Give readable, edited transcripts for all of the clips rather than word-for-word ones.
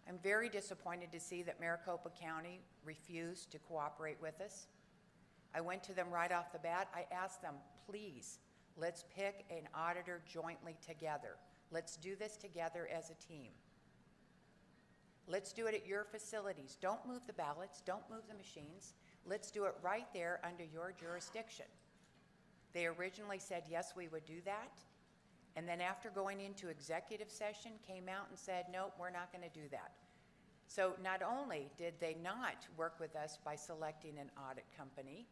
I'm very disappointed to see that Maricopa County refused to cooperate with us. I went to them right off the bat. I asked them, please, let's pick an auditor jointly together. Let's do this together as a team. Let's do it at your facilities. Don't move the ballots, don't move the machines. Let's do it right there under your jurisdiction. They originally said, yes, we would do that. And then after going into executive session, came out and said, nope, we're not going to do that. So not only did they not work with us by selecting an audit company,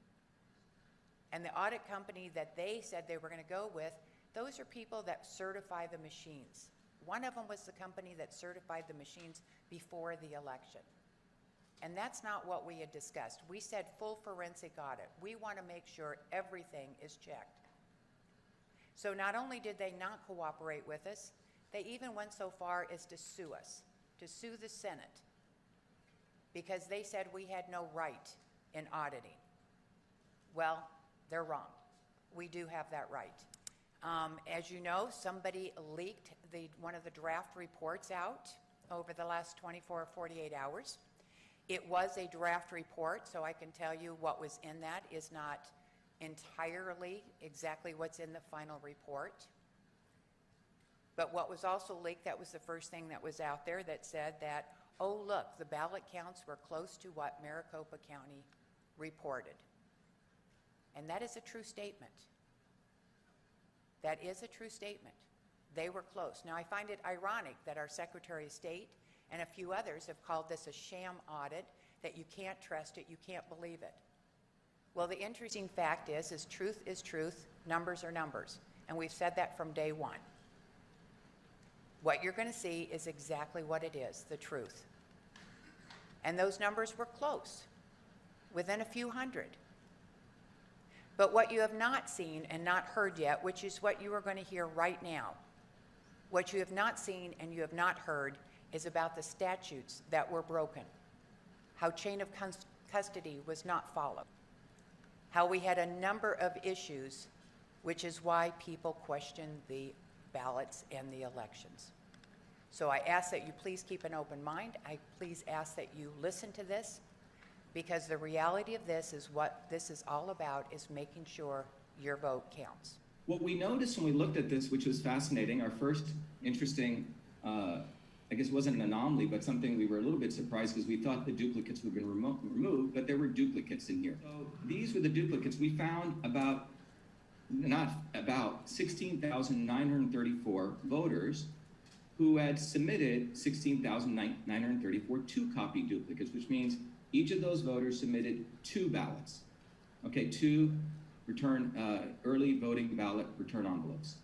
and the audit company that they said they were going to go with, those are people that certify the machines. One of them was the company that certified the machines before the election. And that's not what we had discussed. We said full forensic audit. We want to make sure everything is checked. So not only did they not cooperate with us, they even went so far as to sue us, to sue the Senate, because they said we had no right in auditing. Well, they're wrong. We do have that right. As you know, somebody leaked one of the draft reports out over the last 24 or 48 hours. It was a draft report, so I can tell you what was in that is not entirely exactly what's in the final report. But what was also leaked, that was the first thing that was out there that said that, oh, look, the ballot counts were close to what Maricopa County reported. And that is a true statement. That is a true statement. They were close. Now, I find it ironic that our Secretary of State and a few others have called this a sham audit, that you can't trust it, you can't believe it. Well, the interesting fact is truth, numbers are numbers. And we've said that from day one. What you're going to see is exactly what it is, the truth. And those numbers were close, within a few hundred. But what you have not seen and not heard yet, which is what you are going to hear right now, what you have not seen and you have not heard is about the statutes that were broken, how chain of custody was not followed, how we had a number of issues, which is why people question the ballots and the elections. So I ask that you please keep an open mind. I please ask that you listen to this, because the reality of this is what this is all about, is making sure your vote counts. What we noticed when we looked at this, which was fascinating, our first interesting, I guess it wasn't an anomaly, but something we were a little bit surprised, because we thought the duplicates would have been removed, but there were duplicates in here. So these were the duplicates. We found about 16,934 voters who had submitted 16,934 two-copy duplicates, which means each of those voters submitted two ballots, okay, two return early voting ballot return envelopes.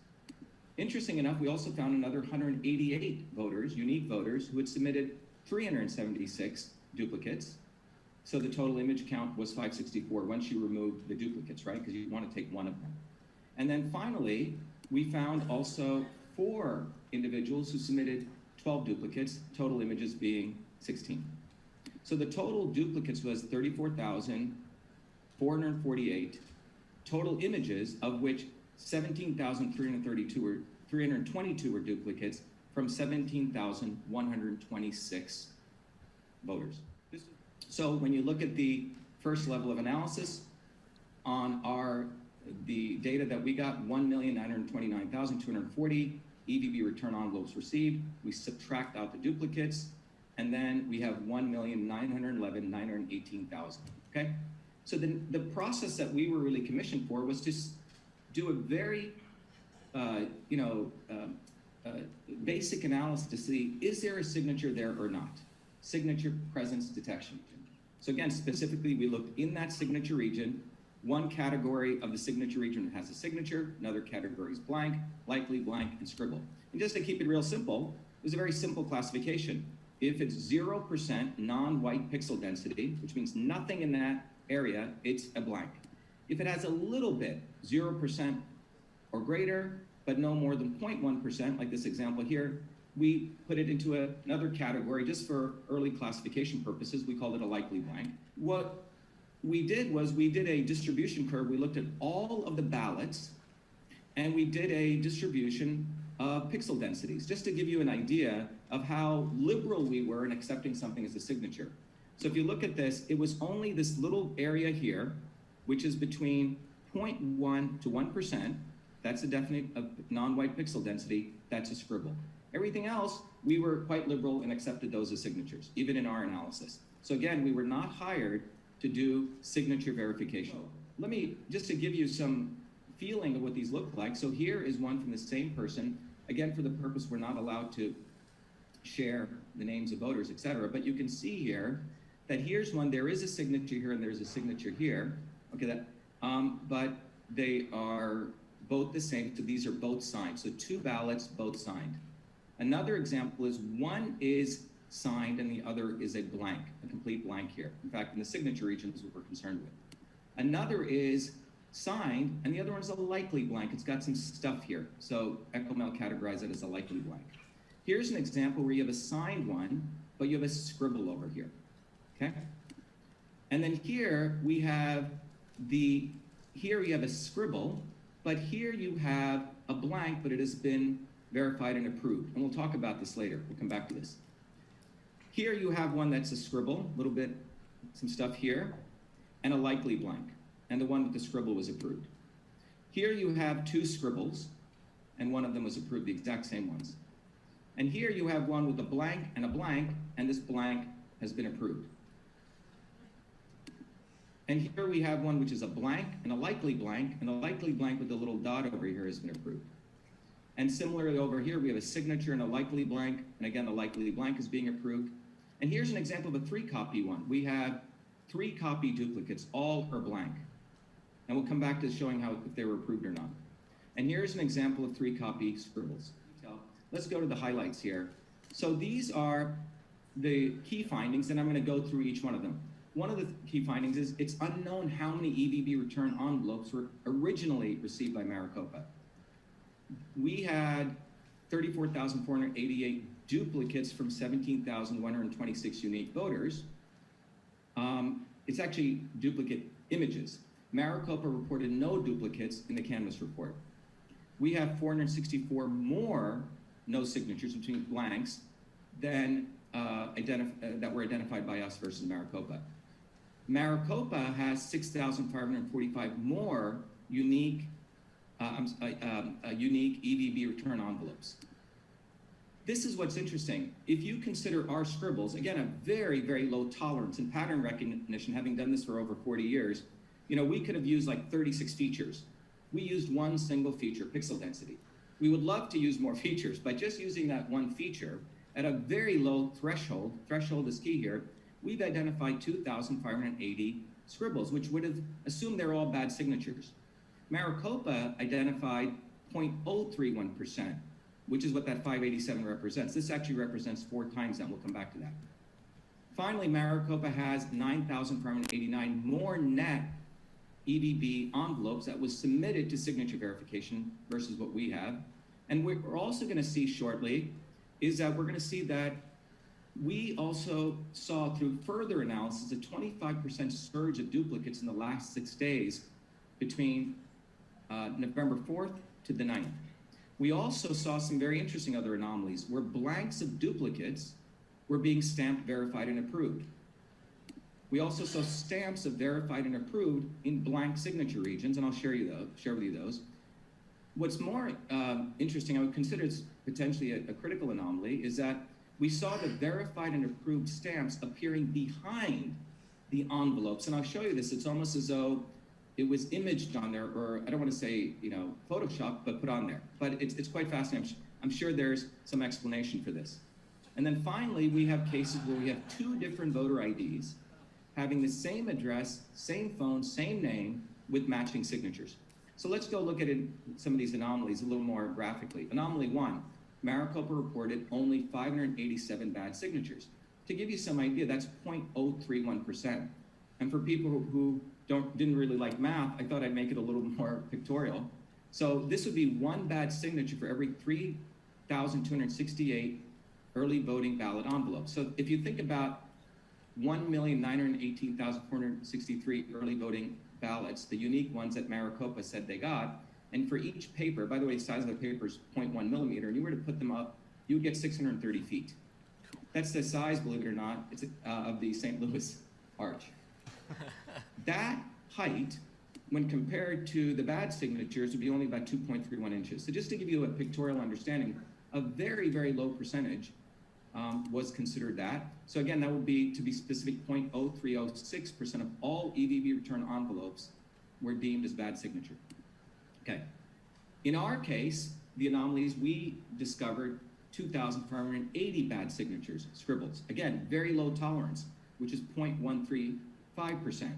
Interesting enough, we also found another 188 voters, unique voters, who had submitted 376 duplicates. So the total image count was 564 once you removed the duplicates, right? Because you want to take one of them. And then finally, we found also 4 individuals who submitted 12 duplicates, total images being 16. So the total duplicates was 34,448, total images of which 322 were duplicates from 17,126 voters. So when you look at the first level of analysis on the data that we got, 1,929,240 EVB return envelopes received, we subtract out the duplicates, and then we have 1,911,918,000, okay? So the process that we were really commissioned for was to do a very, basic analysis to see, is there a signature there or not? Signature presence detection. So again, specifically, we looked in that signature region. One category of the signature region has a signature, another category is blank, likely, blank, and scribble. And just to keep it real simple, it was a very simple classification. If it's 0% non-white pixel density, which means nothing in that area, it's a blank. If it has a little bit, 0% or greater, but no more than 0.1%, like this example here, we put it into another category just for early classification purposes. We called it a likely blank. What we did was we did a distribution curve. We looked at all of the ballots, and we did a distribution of pixel densities, just to give you an idea of how liberal we were in accepting something as a signature. So if you look at this, it was only this little area here, which is between 0.1 to 1%. That's a definite non-white pixel density. That's a scribble. Everything else, we were quite liberal and accepted those as signatures, even in our analysis. So again, we were not hired to do signature verification. Let me, just to give you some feeling of what these look like. So here is one from the same person. Again, for the purpose, we're not allowed to share the names of voters, et cetera. But you can see here that here's one, there is a signature here and there's a signature here. Okay, but they are both the same, so these are both signed. So 2 ballots, both signed. Another example is one is signed and the other is a blank, a complete blank here. In fact, in the signature region is what we're concerned with. Another is signed and the other one's a likely blank. It's got some stuff here. So EchoMail categorized it as a likely blank. Here's an example where you have a signed one, but you have a scribble over here, okay? And then here we have here you have a scribble, but here you have a blank, but it has been verified and approved. And we'll talk about this later. We'll come back to this. Here you have one that's a scribble, a little bit, some stuff here, and a likely blank. And the one with the scribble was approved. Here you have 2 scribbles, and one of them was approved, the exact same ones. And here you have one with a blank, and this blank has been approved. And here we have one which is a blank, and a likely blank with a little dot over here has been approved. And similarly over here, we have a signature and a likely blank, and again, the likely blank is being approved. And here's an example of a 3-copy one. We have 3-copy duplicates, all are blank. And we'll come back to showing how if they were approved or not. And here's an example of 3-copy scribbles. Let's go to the highlights here. So these are the key findings, and I'm going to go through each one of them. One of the key findings is it's unknown how many EVB return envelopes were originally received by Maricopa. We had 34,488 duplicates from 17,126 unique voters. It's actually duplicate images. Maricopa reported no duplicates in the Canvas report. We have 464 more no signatures between blanks than that were identified by us versus Maricopa. Maricopa has 6,545 more unique EVB return envelopes. This is what's interesting. If you consider our scribbles, again, a very, very low tolerance in pattern recognition, having done this for over 40 years, you know, we could have used like 36 features. We used one single feature, pixel density. We would love to use more features, but just using that one feature at a very low threshold is key here, we've identified 2,580 scribbles, which would have assumed they're all bad signatures. Maricopa identified 0.031%, which is what that 587 represents. This actually represents 4 times that. We'll come back to that. Finally, Maricopa has 9,589 more net EVB envelopes that was submitted to signature verification versus what we have. And we're also going to see shortly is that we're going to see that we also saw through further analysis a 25% surge of duplicates in the last 6 days between November 4th to the 9th. We also saw some very interesting other anomalies where blanks of duplicates were being stamped, verified, and approved. We also saw stamps of verified and approved in blank signature regions, and I'll share with you those. What's more interesting, I would consider it's potentially a critical anomaly, is that we saw the verified and approved stamps appearing behind the envelopes. And I'll show you this. It's almost as though it was imaged on there, or I don't want to say, you know, Photoshop, but put on there. But it's quite fascinating. I'm sure there's some explanation for this. And then finally, we have cases where we have 2 different voter IDs having the same address, same phone, same name with matching signatures. So let's go look at some of these anomalies a little more graphically. Anomaly 1, Maricopa reported only 587 bad signatures. To give you some idea, that's 0.031%. And for people who didn't really like math, I thought I'd make it a little more pictorial. So this would be 1 bad signature for every 3,268 early voting ballot envelopes. So if you think about 1,918,463 early voting ballots, the unique ones that Maricopa said they got, And for each paper, by the way, the size of the paper is 0.1 millimeter, and you were to put them up, you would get 630 feet. That's the size, believe it or not, it's of the St. Louis Arch. That height, when compared to the bad signatures, would be only about 2.31 inches. So just to give you a pictorial understanding, a very, very low percentage was considered that. So again, that would be, to be specific, 0.0306% of all EVB return envelopes were deemed as bad signature. Okay. In our case, the anomalies, we discovered 2,480 bad signatures, scribbles. Again, very low tolerance, which is 0.135%.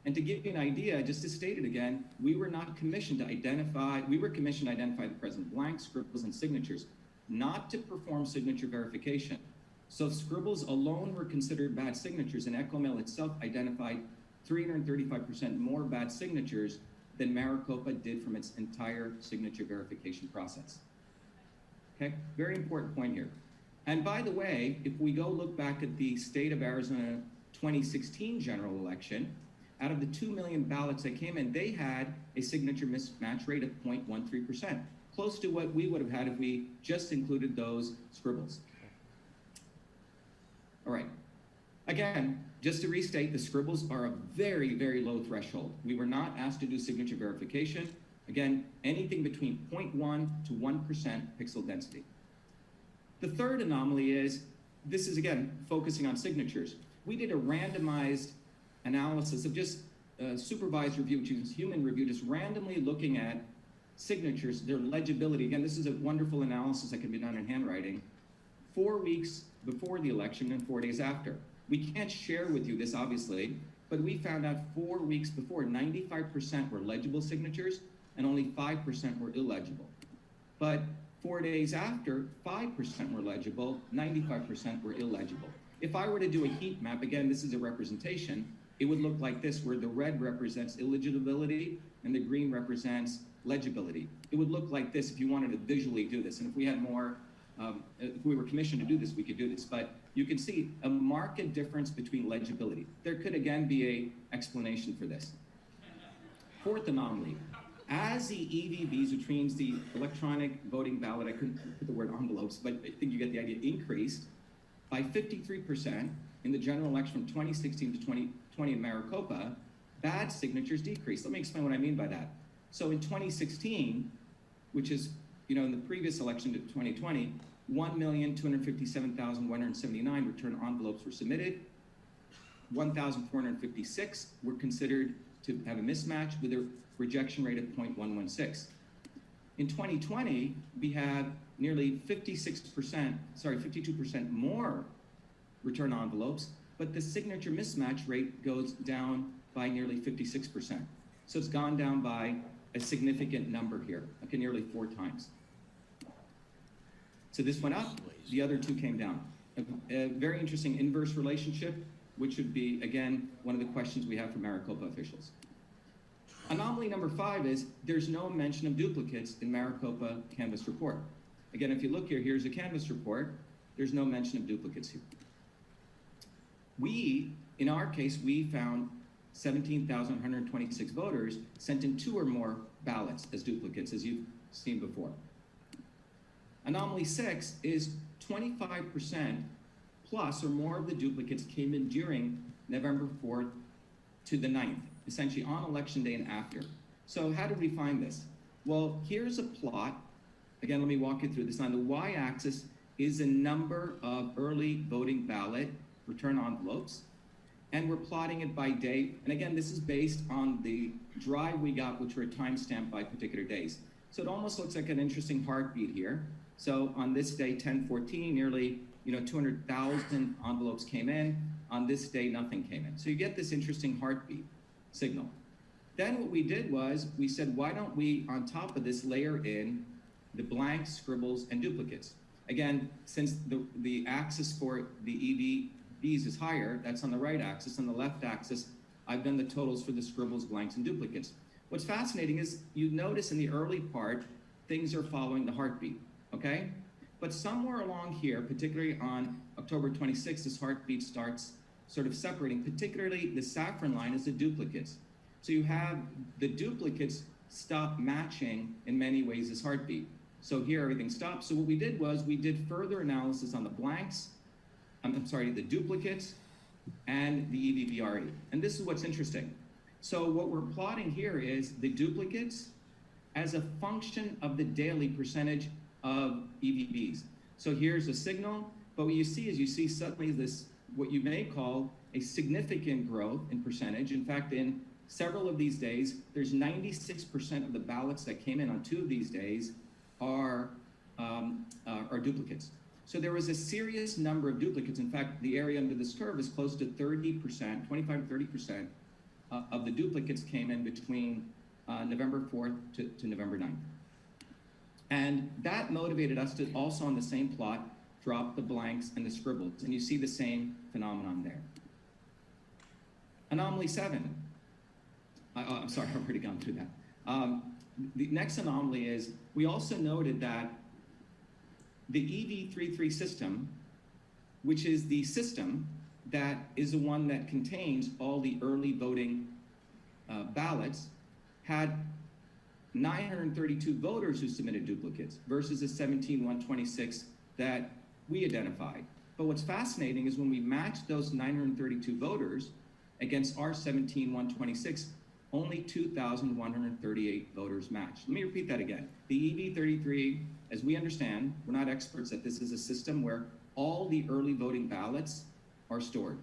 And to give you an idea, just to state it again, we were commissioned to identify the present blanks, scribbles, and signatures, not to perform signature verification. So scribbles alone were considered bad signatures, and EchoMail itself identified 335% more bad signatures than Maricopa did from its entire signature verification process. Okay, very important point here. And by the way, if we go look back at the state of Arizona 2016 general election, out of the 2 million ballots that came in, they had a signature mismatch rate of 0.13%, close to what we would have had if we just included those scribbles. All right. Again, just to restate, the scribbles are a very, very low threshold. We were not asked to do signature verification. Again, anything between 0.1 to 1% pixel density. The third anomaly is, this is again, focusing on signatures. We did a randomized analysis of just supervised review, which is human review, just randomly looking at signatures, their legibility. Again, this is a wonderful analysis that can be done in handwriting, 4 weeks before the election and 4 days after. We can't share with you this, obviously, but we found out 4 weeks before, 95% were legible signatures and only 5% were illegible. But 4 days after, 5% were legible, 95% were illegible. If I were to do a heat map, again, this is a representation, it would look like this, where the red represents illegibility and the green represents legibility. It would look like this if you wanted to visually do this. And if we had more, if we were commissioned to do this, we could do this. But you can see a marked difference between legibility. There could again be an explanation for this. Fourth anomaly. As the EVBs, which means the electronic voting ballot, I couldn't put the word envelopes, but I think you get the idea, increased by 53% in the general election from 2016 to 2020 in Maricopa, bad signatures decreased. Let me explain what I mean by that. So in 2016, which is, in the previous election to 2020, 1,257,179 return envelopes were submitted. 1,456 were considered to have a mismatch with a rejection rate of 0.116. In 2020, we have nearly 52% more return envelopes, but the signature mismatch rate goes down by nearly 56%. So it's gone down by a significant number here, okay, nearly 4 times. So this went up, the other two came down. A very interesting inverse relationship, which would be, again, one of the questions we have for Maricopa officials. Anomaly number 5 is there's no mention of duplicates in Maricopa Canvas report. Again, if you look here, here's a Canvas report. There's no mention of duplicates here. In our case, we found 17,126 voters sent in 2 or more ballots as duplicates, as you've seen before. Anomaly 6 is 25% plus or more of the duplicates came in during November 4th to the 9th, essentially on election day and after. So how did we find this? Well, here's a plot. Again, let me walk you through this. On the y-axis is the number of early voting ballot return envelopes, and we're plotting it by date. And again, this is based on the drive we got, which were timestamped by particular days. So it almost looks like an interesting heartbeat here. So on this day, 10/14, nearly 200,000 envelopes came in. On this day, nothing came in. So you get this interesting heartbeat signal. Then what we did was we said, why don't we, on top of this, layer in the blanks, scribbles, and duplicates? Again, since the axis for the EVBs is higher, that's on the right axis. On the left axis, I've done the totals for the scribbles, blanks, and duplicates. What's fascinating is you notice in the early part, things are following the heartbeat, okay? But somewhere along here, particularly on October 26th, this heartbeat starts sort of separating, particularly the saffron line is the duplicates. So you have the duplicates stop matching in many ways this heartbeat. So here everything stopped. So what we did was we did further analysis on the blanks, the duplicates, and the EVBRE. And this is what's interesting. So what we're plotting here is the duplicates as a function of the daily percentage of EVBs. So here's a signal, but what you see is suddenly this, what you may call a significant growth in percentage. In fact, in several of these days, there's 96% of the ballots that came in on 2 of these days are duplicates. So there was a serious number of duplicates. In fact, the area under this curve is close to 30%, 25 to 30% of the duplicates came in between November 4th to November 9th. And that motivated us to also on the same plot, drop the blanks and the scribbles. And you see the same phenomenon there. Anomaly 7. I'm sorry, I've already gone through that. The next anomaly is, we also noted that the EV33 system, which is the system that is the one that contains all the early voting ballots, had 932 voters who submitted duplicates versus the 17,126 that we identified. But what's fascinating is when we matched those 932 voters against our 17,126, only 2,138 voters matched. Let me repeat that again. The EV33, as we understand, we're not experts that this is a system where all the early voting ballots are stored.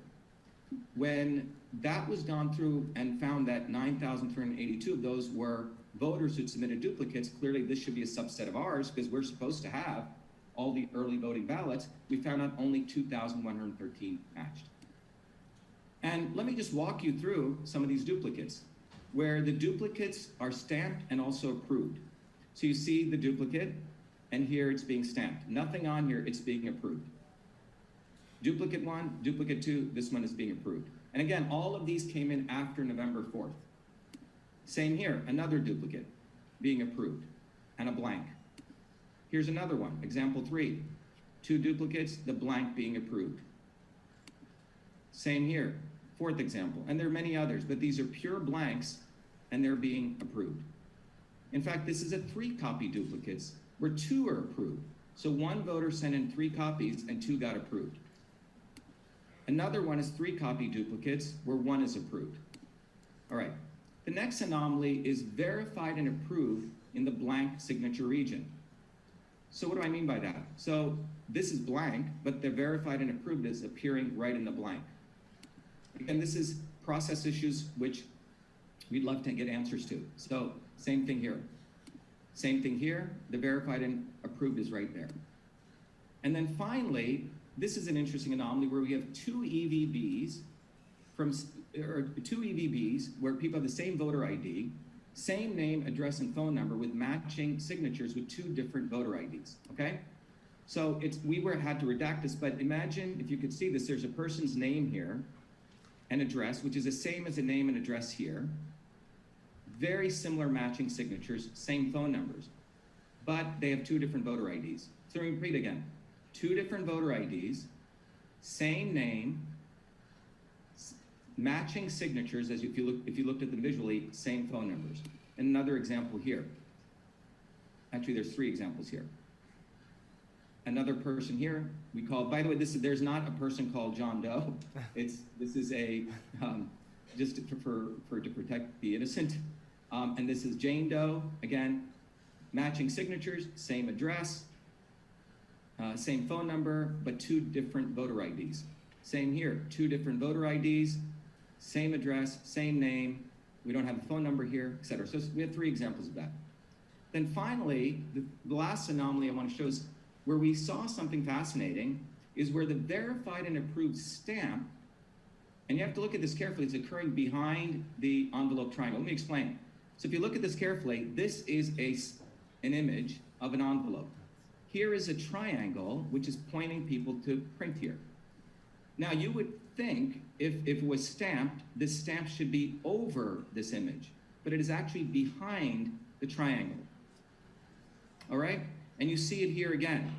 When that was gone through and found that 9,382 of those were voters who submitted duplicates, clearly this should be a subset of ours because we're supposed to have all the early voting ballots. We found out only 2,113 matched. And let me just walk you through some of these duplicates, where the duplicates are stamped and also approved. So you see the duplicate, and here it's being stamped. Nothing on here, it's being approved. Duplicate 1, duplicate 2, this one is being approved. And again, all of these came in after November 4th. Same here, another duplicate being approved, and a blank. Here's another one, example 3. 2 duplicates, the blank being approved. Same here, 4th example, and there are many others, but these are pure blanks, and they're being approved. In fact, this is a 3-copy duplicates, where 2 are approved. So 1 voter sent in 3 copies, and 2 got approved. Another one is 3-copy duplicates, where 1 is approved. All right, the next anomaly is verified and approved in the blank signature region. So what do I mean by that? So this is blank, but the verified and approved is appearing right in the blank. Again, this is process issues which we'd love to get answers to. So same thing here. Same thing here, the verified and approved is right there. And then finally, this is an interesting anomaly where we have 2 EVBs where people have the same voter ID, same name, address, and phone number with matching signatures with 2 different voter IDs, okay? So we had to redact this, but imagine if you could see this, there's a person's name here and address, which is the same as a name and address here. Very similar matching signatures, same phone numbers, but they have 2 different voter IDs. So we repeat again, 2 different voter IDs, same name, matching signatures, as if you looked at them visually, same phone numbers. And another example here. Actually, there's 3 examples here. Another person here, we call, by the way, there's not a person called John Doe. This is a, just to protect the innocent. And this is Jane Doe, again, matching signatures, same address, same phone number, but 2 different voter IDs. Same here, 2 different voter IDs, same address, same name. We don't have a phone number here, et cetera. So we have 3 examples of that. Then finally, the last anomaly I want to show is where we saw something fascinating is where the verified and approved stamp, and you have to look at this carefully, it's occurring behind the envelope triangle. Let me explain. So if you look at this carefully, this is an image of an envelope. Here is a triangle, which is pointing people to print here. Now you would think if it was stamped, this stamp should be over this image, but it is actually behind the triangle. All right? And you see it here again,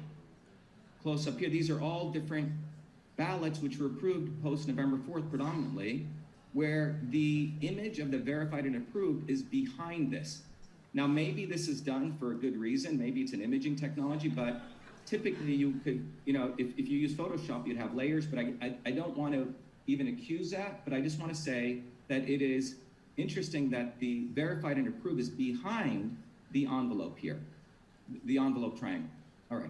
close up here. These are all different ballots which were approved post November 4th predominantly, where the image of the verified and approved is behind this. Now, maybe this is done for a good reason. Maybe it's an imaging technology, but typically you could, if you use Photoshop, you'd have layers, but I don't want to even accuse that, but I just want to say that it is interesting that the verified and approved is behind the envelope here, the envelope triangle. All right.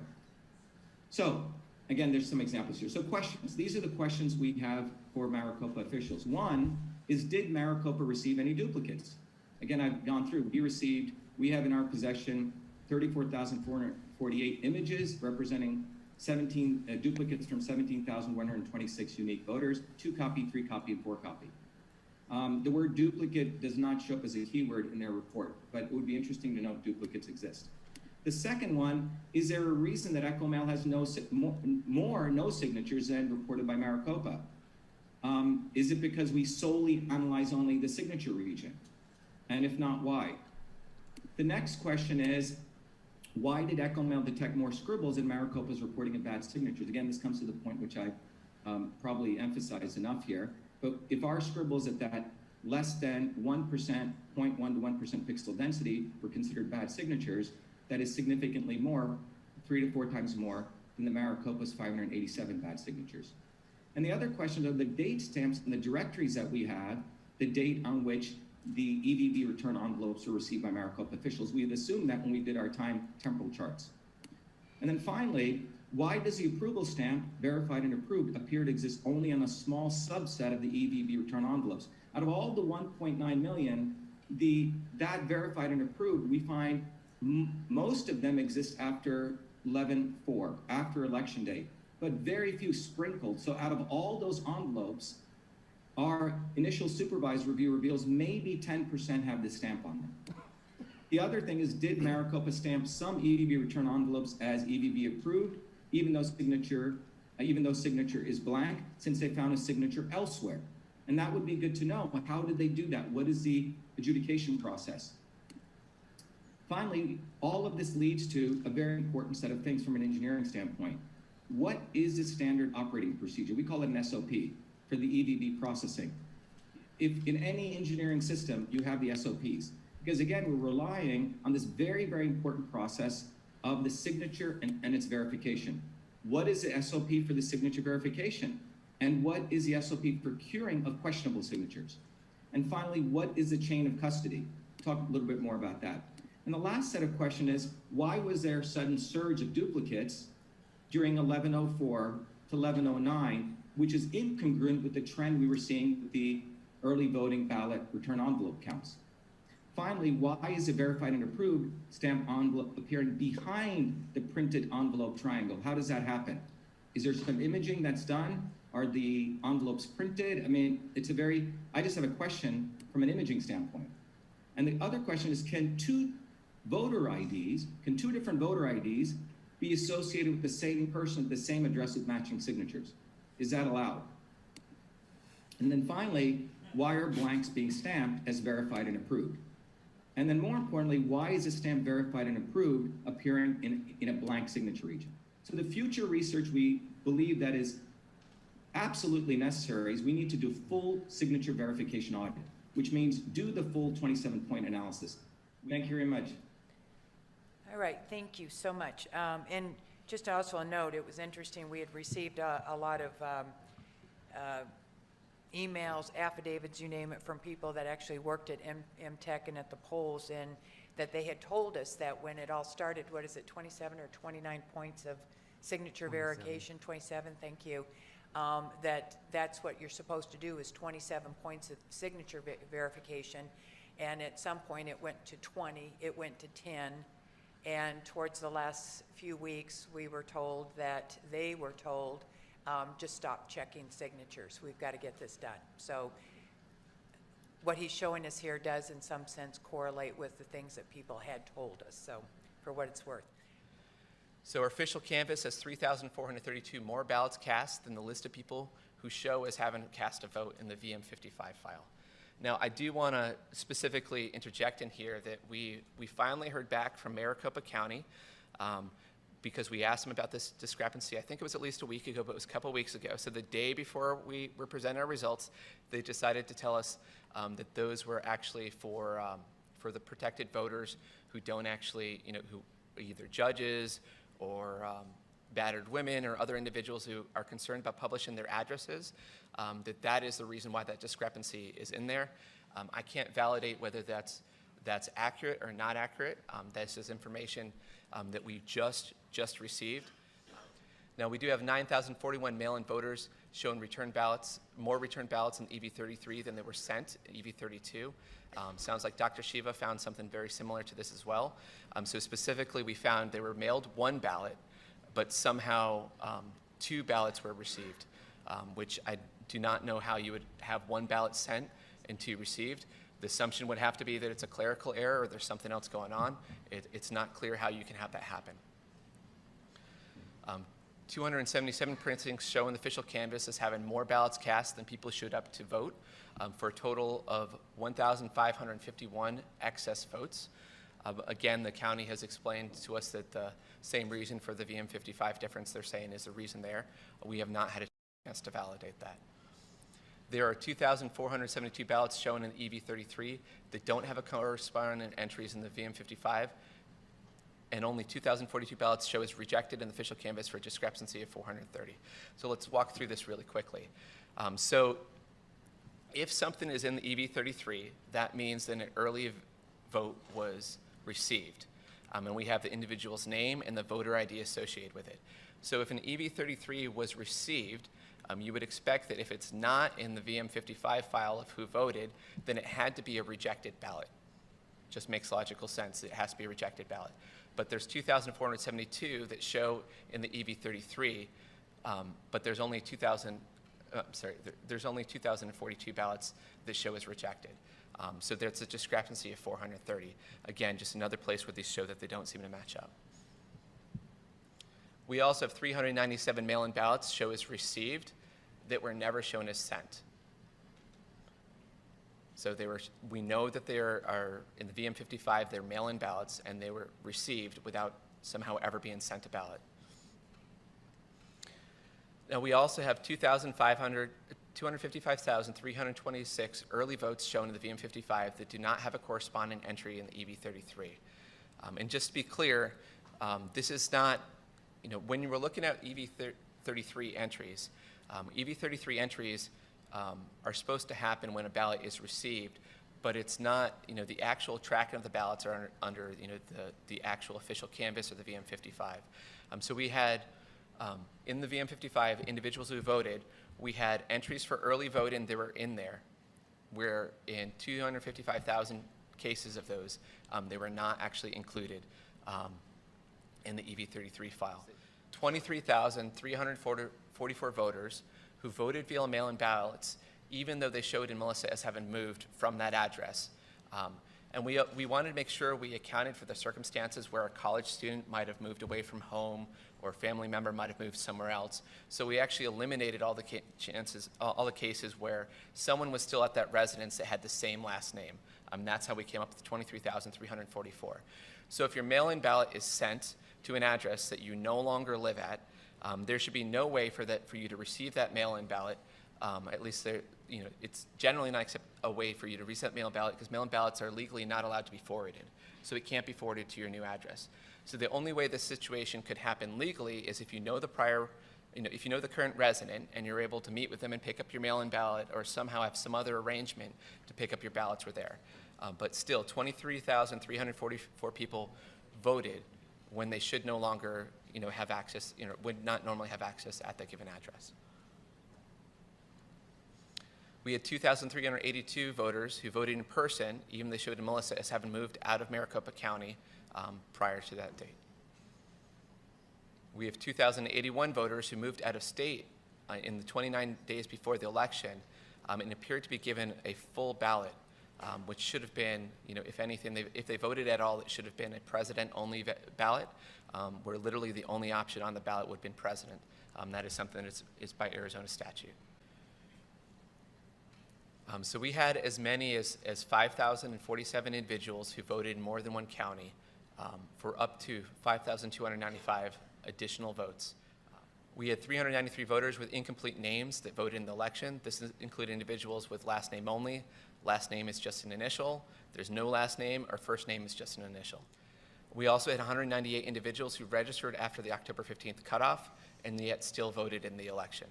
So again, there's some examples here. So questions. These are the questions we have for Maricopa officials. One is, did Maricopa receive any duplicates? Again, I've gone through. We have in our possession 34,448 images representing 17 duplicates from 17,126 unique voters, 2-copy, 3-copy, and 4-copy. The word duplicate does not show up as a keyword in their report, but it would be interesting to know if duplicates exist. The second one, is there a reason that EchoMail has no signatures than reported by Maricopa? Is it because we solely analyze only the signature region? And if not, why? The next question is, why did EchoMail detect more scribbles in Maricopa's reporting of bad signatures? Again, this comes to the point which I probably emphasized enough here, but if our scribbles at that less than 1%, 0.1 to 1% pixel density were considered bad signatures, that is significantly more, 3 to 4 times more than the Maricopa's 587 bad signatures. And the other questions are the date stamps and the directories that we have, the date on which the EVB return envelopes were received by Maricopa officials. We had assumed that when we did our time temporal charts. And then finally, why does the approval stamp, verified and approved, appear to exist only on a small subset of the EVB return envelopes? Out of all the 1.9 million, that verified and approved, we find most of them exist after 11/4, after election day, but very few sprinkled. So out of all those envelopes, our initial supervised review reveals maybe 10% have this stamp on them. The other thing is, did Maricopa stamp some EVB return envelopes as EVB approved, even though signature is blank, since they found a signature elsewhere? And that would be good to know. How did they do that? What is the adjudication process? Finally, all of this leads to a very important set of things from an engineering standpoint. What is the standard operating procedure? We call it an SOP for the EVB processing. If in any engineering system, you have the SOPs, because again, we're relying on this very, very important process of the signature and its verification. What is the SOP for the signature verification? And what is the SOP for curing of questionable signatures? And finally, what is the chain of custody? Talk a little bit more about that. And the last set of questions is, why was there a sudden surge of duplicates during 1104 to 1109, which is incongruent with the trend we were seeing with the early voting ballot return envelope counts? Finally, why is the verified and approved stamp envelope appearing behind the printed envelope triangle? How does that happen? Is there some imaging that's done? Are the envelopes printed? I mean, I just have a question from an imaging standpoint. And the other question is, can two different voter IDs be associated with the same person, the same address with matching signatures? Is that allowed? And then finally, why are blanks being stamped as verified and approved? And then more importantly, why is a stamp verified and approved appearing in a blank signature region? So the future research we believe that is absolutely necessary is we need to do full signature verification audit, which means do the full 27-point analysis. Thank you very much. All right, thank you so much. And just also a note, it was interesting, we had received a lot of emails, affidavits, you name it, from people that actually worked at MTech and at the polls, and that they had told us that when it all started, 27 or 29 points of signature 27. verification, 27, thank you, that's what you're supposed to do is 27 points of signature verification, and at some point it went to 20, it went to 10, and towards the last few weeks, they were told, just stop checking signatures. We've got to get this done. So what he's showing us here does, in some sense, correlate with the things that people had told us, so for what it's worth. So our official canvas has 3,432 more ballots cast than the list of people who show as having cast a vote in the VM55 file. Now, I do want to specifically interject in here that we finally heard back from Maricopa County because we asked them about this discrepancy. I think it was at least a week ago, but it was a couple weeks ago. So the day before we were presenting our results, they decided to tell us that those were actually for for the protected voters who don't actually, who are either judges or battered women or other individuals who are concerned about publishing their addresses, that is the reason why that discrepancy is in there. I can't validate whether that's accurate or not accurate. This is information that we just received. Now, we do have 9,041 mail-in voters shown return ballots, more return ballots in EV33 than they were sent in EV32. Sounds like Dr. Shiva found something very similar to this as well. So specifically, we found they were mailed one ballot, but somehow 2 ballots were received, which I do not know how you would have 1 ballot sent and 2 received. The assumption would have to be that it's a clerical error or there's something else going on. It's not clear how you can have that happen. 277 precincts show in the official canvass as having more ballots cast than people showed up to vote, for a total of 1,551 excess votes. Again, the county has explained to us that the same reason for the VM55 difference they're saying is the reason there. We have not had a chance to validate that. There are 2,472 ballots shown in EV33 that don't have a corresponding entries in the VM55, and only 2,042 ballots show as rejected in the official canvass for a discrepancy of 430. So let's walk through this really quickly. So if something is in the EV33, that means that an early vote was received. And we have the individual's name and the voter ID associated with it. So if an EV33 was received, you would expect that if it's not in the VM55 file of who voted, then it had to be a rejected ballot. Just makes logical sense. It has to be a rejected ballot. But there's 2,472 that show in the EV33, but there's only 2,042 ballots that show as rejected. So there's a discrepancy of 430. Again, just another place where these show that they don't seem to match up. We also have 397 mail-in ballots show as received that were never shown as sent. So we know that they are in the VM55, they're mail-in ballots, and they were received without somehow ever being sent a ballot. Now, we also have 255,326 early votes shown in the VM55 that do not have a corresponding entry in the EV33. And just to be clear, this is not, when you were looking at EV33 entries, EV33 entries are supposed to happen when a ballot is received, but it's not, the actual tracking of the ballots are under, the actual official canvass or the VM55. So we had, in the VM55, individuals who voted, we had entries for early voting that were in there, where in 255,000 cases of those, they were not actually included in the EV33 file. 23,344 voters who voted via mail-in ballots, even though they showed in Melissa as having moved from that address. And we wanted to make sure we accounted for the circumstances where a college student might have moved away from home or a family member might have moved somewhere else. So we actually eliminated all the cases where someone was still at that residence that had the same last name. That's how we came up with 23,344. So if your mail-in ballot is sent to an address that you no longer live at, there should be no way for you to receive that mail-in ballot. At least it's generally not a way for you to reset mail-in ballot, because mail-in ballots are legally not allowed to be forwarded. So it can't be forwarded to your new address. So the only way this situation could happen legally is if you know the if you know the current resident and you're able to meet with them and pick up your mail-in ballot, or somehow have some other arrangement to pick up your ballots were there. But still, 23,344 people voted when they should no longer, have access, would not normally have access at that given address. We had 2,382 voters who voted in person, even though they showed in Melissa as having moved out of Maricopa County prior to that date. We have 2,081 voters who moved out of state in the 29 days before the election and appeared to be given a full ballot, which should have been, if anything, if they voted at all, it should have been a president-only ballot, where literally the only option on the ballot would have been president. That is something that is by Arizona statute. So we had as many as 5,047 individuals who voted in more than one county for up to 5,295 additional votes. We had 393 voters with incomplete names that voted in the election. This included individuals with last name only. Last name is just an initial. There's no last name, or first name is just an initial. We also had 198 individuals who registered after the October 15th cutoff and yet still voted in the election.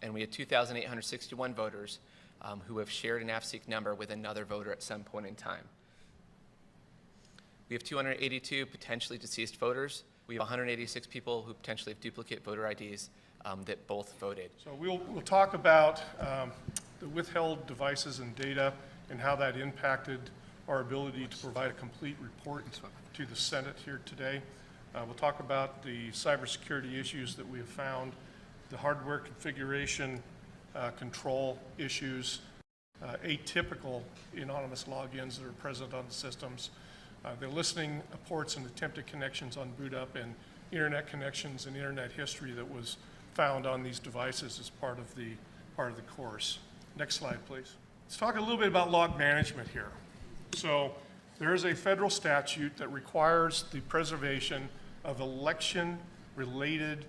And we had 2,861 voters who have shared an AFSEEK number with another voter at some point in time. We have 282 potentially deceased voters. We have 186 people who potentially have duplicate voter IDs that both voted. So we'll talk about the withheld devices and data and how that impacted our ability to provide a complete report to the Senate here today. We'll talk about the cybersecurity issues that we have found, the hardware configuration control issues, atypical anonymous logins that are present on the systems, the listening ports and attempted connections on boot up, and internet connections and internet history that was found on these devices as part of the course. Next slide, please. Let's talk a little bit about log management here. So there is a federal statute that requires the preservation of election-related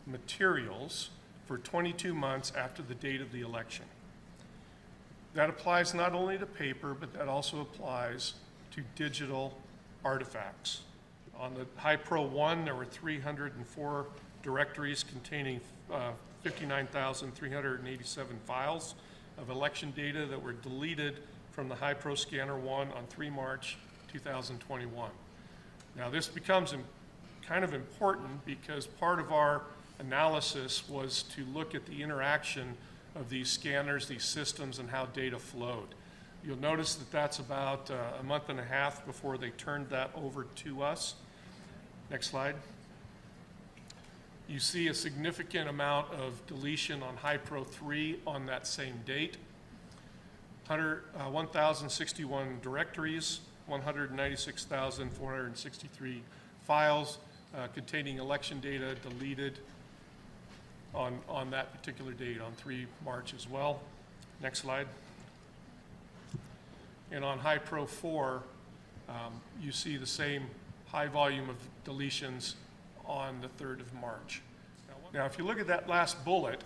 materials for 22 months after the date of the election. That applies not only to paper, but that also applies to digital artifacts. On the HiPro 1, there were 304 directories containing 59,387 files of election data that were deleted from the HiPro Scanner 1 on 3 March 2021. Now this becomes kind of important because part of our analysis was to look at the interaction of these scanners, these systems, and how data flowed. You'll notice that that's about a month and a half before they turned that over to us. Next slide. You see a significant amount of deletion on HiPro 3 on that same date. 1,061 directories, 196,463 files containing election data deleted on that particular date, on 3 March as well. Next slide. And on HiPro 4, you see the same high volume of deletions on the 3rd of March. Now, if you look at that last bullet,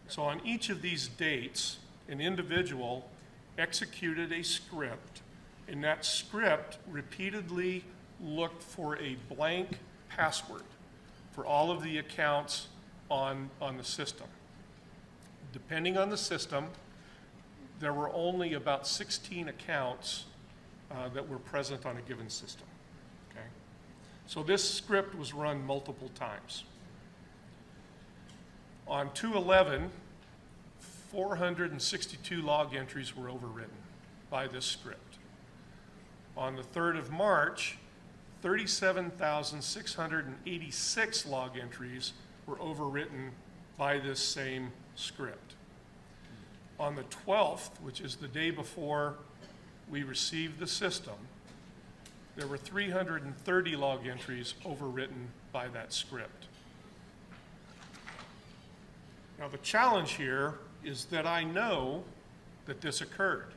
so on each of these dates, an individual executed a script, and that script repeatedly looked for a blank password for all of the accounts on the system. Depending on the system, there were only about 16 accounts that were present on a given system. Okay? So this script was run multiple times. On 2/11, 462 log entries were overwritten by this script. On the 3rd of March, 37,686 log entries were overwritten by this same script. On the 12th, which is the day before we received the system, there were 330 log entries overwritten by that script. Now the challenge here is that I know that this occurred.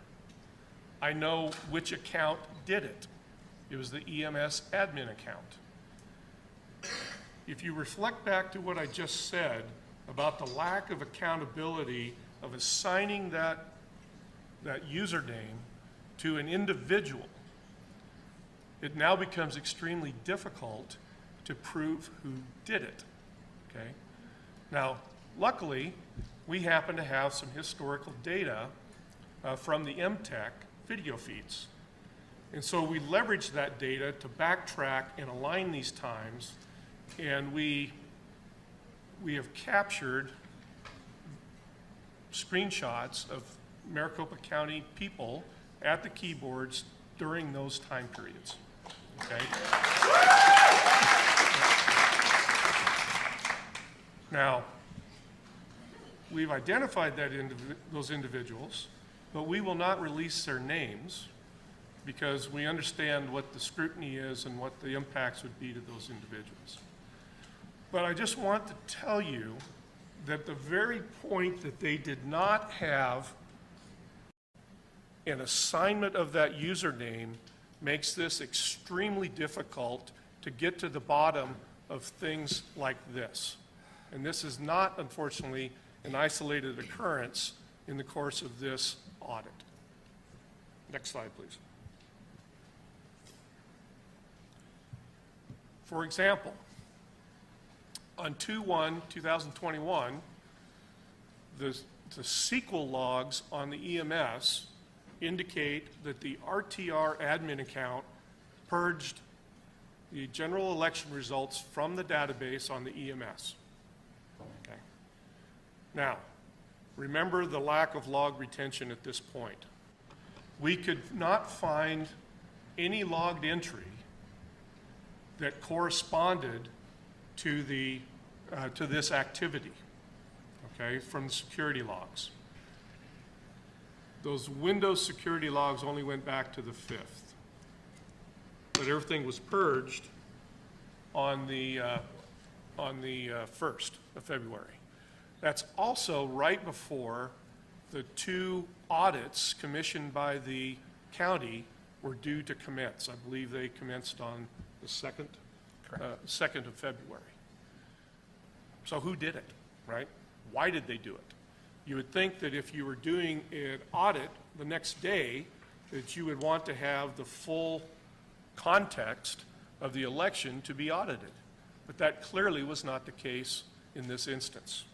I know which account did it. It was the EMS admin account. If you reflect back to what I just said about the lack of accountability of assigning that username to an individual, it now becomes extremely difficult to prove who did it, okay? Now, luckily, we happen to have some historical data from the MTech video feeds. And so we leveraged that data to backtrack and align these times, and we have captured screenshots of Maricopa County people at the keyboards during those time periods. Okay? Now, we've identified those individuals, but we will not release their names because we understand what the scrutiny is and what the impacts would be to those individuals. But I just want to tell you that the very point that they did not have an assignment of that username makes this extremely difficult to get to the bottom of things like this. And this is not, unfortunately, an isolated occurrence in the course of this audit. Next slide, please. For example, on 2/1/2021, the SQL logs on the EMS indicate that the RTR admin account purged the general election results from the database on the EMS. Okay. Now, remember the lack of log retention at this point. We could not find any logged entry that corresponded to to this activity, okay, from the security logs. Those Windows security logs only went back to the 5th, but everything was purged on the 1st of February. That's also right before the 2 audits commissioned by the county were due to commence. I believe they commenced on the 2nd of February. So who did it, right? Why did they do it? You would think that if you were doing an audit the next day, that you would want to have the full context of the election to be audited. But that clearly was not the case in this instance.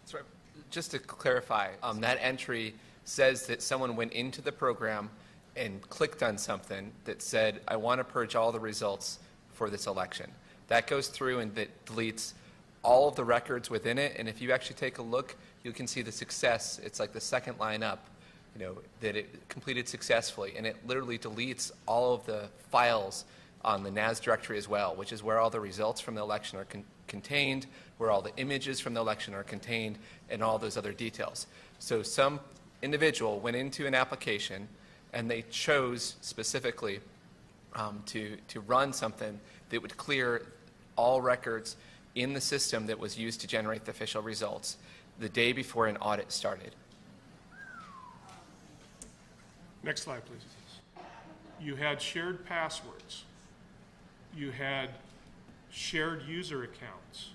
Sorry, just to clarify, that entry says that someone went into the program and clicked on something that said, I want to purge all the results for this election. That goes through and that deletes all of the records within it, and if you actually take a look, you can see the success. It's like the second line up, that it completed successfully, and it literally deletes all of the files on the NAS directory as well, which is where all the results from the election are contained, where all the images from the election are contained, and all those other details. So some individual went into an application, and they chose specifically to run something that would clear all records in the system that was used to generate the official results the day before an audit started. Next slide, please. You had shared passwords. You had shared user accounts.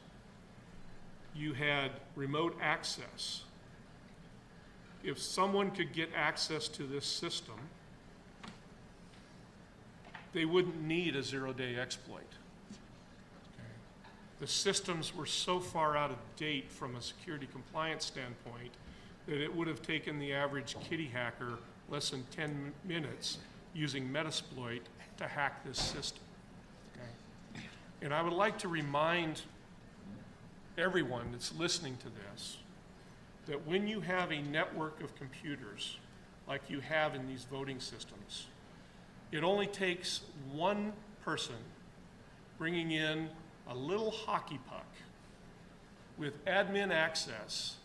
You had remote access. If someone could get access to this system, they wouldn't need a zero-day exploit. The systems were so far out of date from a security compliance standpoint that it would have taken the average kitty hacker less than 10 minutes using Metasploit to hack this system. Okay? And I would like to remind everyone that's listening to this that when you have a network of computers like you have in these voting systems, it only takes one person bringing in a little hockey puck with admin access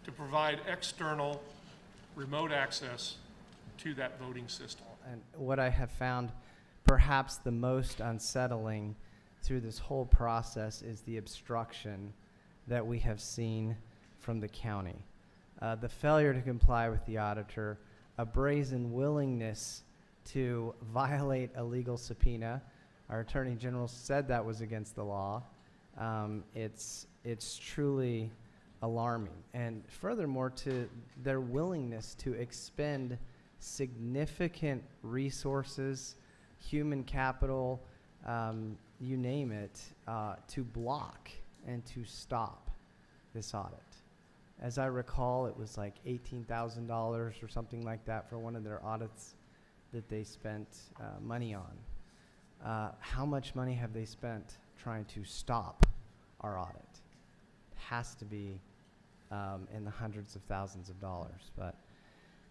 to provide external remote access to that voting system. And what I have found perhaps the most unsettling through this whole process is the obstruction that we have seen from the county. The failure to comply with the auditor, a brazen willingness to violate a legal subpoena. Our Attorney General said that was against the law. It's truly alarming. And furthermore, to their willingness to expend significant resources, human capital, you name it, to block and to stop this audit. As I recall, it was like $18,000 or something like that for one of their audits that they spent money on. How much money have they spent trying to stop our audit? It has to be in the hundreds of thousands of dollars, but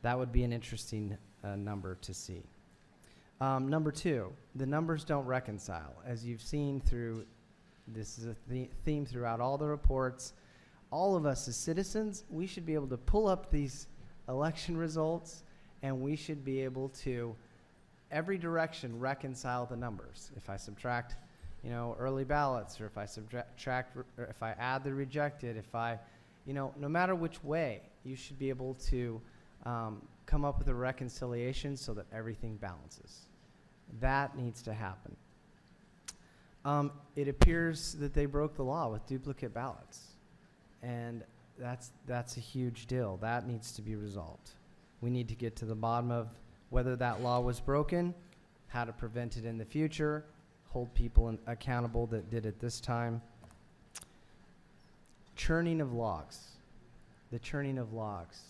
that would be an interesting number to see. Number two, the numbers don't reconcile. As you've seen through, this is a theme throughout all the reports, all of us as citizens, we should be able to pull up these election results and we should be able to, every direction, reconcile the numbers. If I subtract, early ballots, or if I subtract, or if I add the rejected, if I, no matter which way, you should be able to come up with a reconciliation so that everything balances. That needs to happen. It appears that they broke the law with duplicate ballots. And that's a huge deal. That needs to be resolved. We need to get to the bottom of whether that law was broken, how to prevent it in the future, hold people accountable that did it this time. Churning of logs. The churning of logs.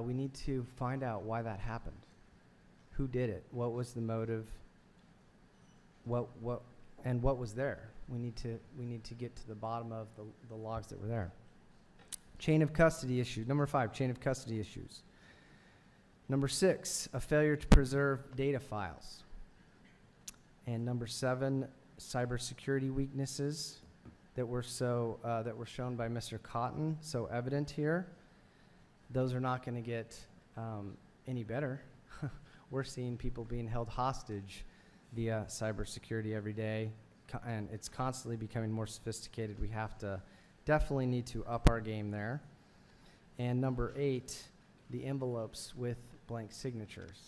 We need to find out why that happened. Who did it? What was the motive? What was there? We need to get to the bottom of the logs that were there. Chain of custody issues. Number 5, chain of custody issues. Number 6, a failure to preserve data files. And number 7, cybersecurity weaknesses that were shown by Mr. Cotton, so evident here. Those are not going to get any better. We're seeing people being held hostage via cybersecurity every day, and it's constantly becoming more sophisticated. We have to definitely need to up our game there. And number 8, the envelopes with blank signatures.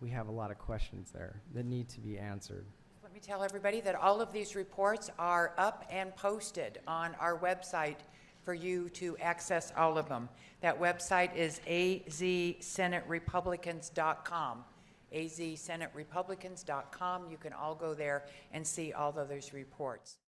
We have a lot of questions there that need to be answered. Let me tell everybody that all of these reports are up and posted on our website for you to access all of them. That website is azsenaterepublicans.com. azsenaterepublicans.com. You can all go there and see all of those reports.